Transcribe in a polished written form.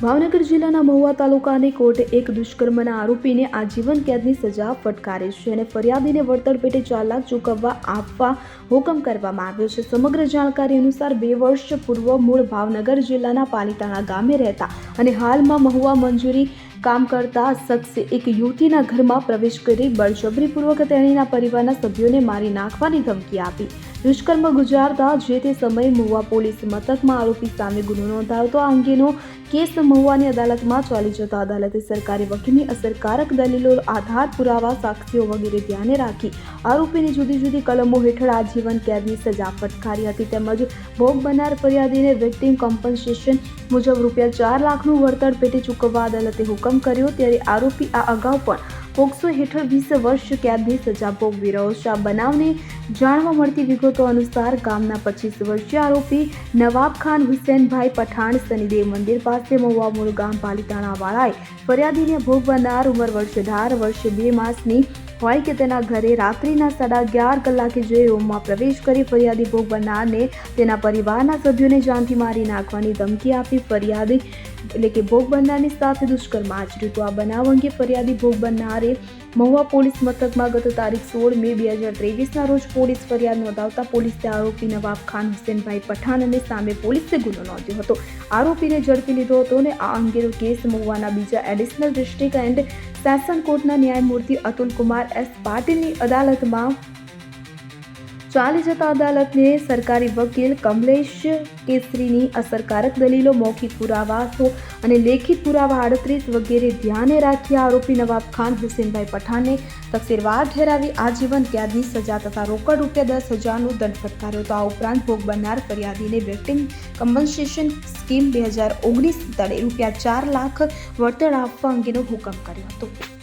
ભાવનગર જિલ્લાના મહુવા તાલુકાની કોર્ટે એક દુષ્કર્મના આરોપીને આજીવન કેદની સજા ફટકારી છે અને ફરિયાદીને વળતર પેટે 4 લાખ ચૂકવવા આપવા હુકમ કરવામાં આવ્યો છે। સમગ્ર જાણકારી અનુસાર 2 વર્ષ પૂર્વ મૂળ ભાવનગર જિલ્લાના પાલીતાણા ગામે રહેતા અને હાલમાં મહુવા મંજૂરી કામ કરતા શખ્સે એક યુવતીના ઘરમાં પ્રવેશ કરી બળજબરીપૂર્વક તેણીના પરિવારના સભ્યોને મારી નાખવાની ધમકી આપી દુષ્કર્મ ગુજારતા જે તે સમયે મહુવા પોલીસ મથકમાં આરોપી સામે ગુનો નોંધાવતો આ અંગેનો કેસ મહુવાની અદાલતમાં ચાલી જતા અદાલતે સરકારી વકીલની અસરકારક દલીલો, આધાર પુરાવા, સાક્ષીઓ વગેરે ધ્યાને રાખી આરોપીને જુદી જુદી કલમો હેઠળ આજીવન કેદની સજા ફટકારી હતી। તેમજ ભોગ બનનાર ફરિયાદીને વિક્ટિમ કોમ્પન્સેશન મુજબ ₹4 લાખનું વળતર પેટે ચૂકવવા અદાલતે હુકમ કર્યો। ત્યારે આરોપી આ અગાઉ પણ પોક્સો હેઠળ 20 વર્ષ કેદની સજા ભોગવી રહ્યો છે। આ બનાવને જાણવા મળતી વિગતો અનુસાર ગામના 25 વર્ષીય આરોપી નવાબ ખાન હુસેનભાઈ પઠાણ શનિદેવ મંદિર પાસે મહુવા મૂળ ગામ પાલીતાણા વાળાએ ફરિયાદીને ભોગ બનનાર ઉંમર વર્ષ 18 વર્ષ 2 માસની હોય કે તેના ઘરે રાત્રિના 11:30 કલાકે જઈ રૂમમાં પ્રવેશ કરી ફરિયાદી ભોગ બનનારને તેના પરિવારના સભ્યોને જાનથી મારી નાખવાની ધમકી આપી ફરિયાદી એટલે કે ભોગ બનનારની સાથે દુષ્કર્મ આચર્યું તો આ બનાવ અંગે ફરિયાદી ભોગ બનનારે મહુવા પોલીસ મથકમાં ગત તારીખ 16 મે 2023ના રોજ પોલીસ ફરિયાદ નોંધાવતા પોલીસે આરોપી નવાબ ખાન હુસેનભાઈ પઠાણને સામે પોલીસે ગુનો નોંધ્યો હતો। આરોપીને ઝડપી લીધો હતો અને આ અંગેનો કેસ મહુવાના બીજા એડિશનલ ડિસ્ટ્રિક્ટ એન્ડ સેશન કોર્ટના ન્યાયમૂર્તિ અતુલ કુમાર એસ પાટીલની અદાલતમાં ચાલી જતા અદાલતને સરકારી વકીલ કમલેશ કેસરીની અસરકારક દલીલો, મૌખિક પુરાવા અને લેખિત પુરાવા 38 વગેરે ધ્યાને રાખી આરોપી નવાબ ખાન હુસેનભાઈ પઠાણને તકસીરવાર ઠેરાવી આજીવન કેદની સજા તથા રોકડ ₹10,000નો દંડ ફટકાર્યો હતો। આ ઉપરાંત ભોગ બનનાર ફરિયાદીને વિક્ટિમ કમ્પન્સેશન સ્કીમ 2019 તળે ₹4 લાખ વળતર આપવા અંગેનો હુકમ કર્યો હતો।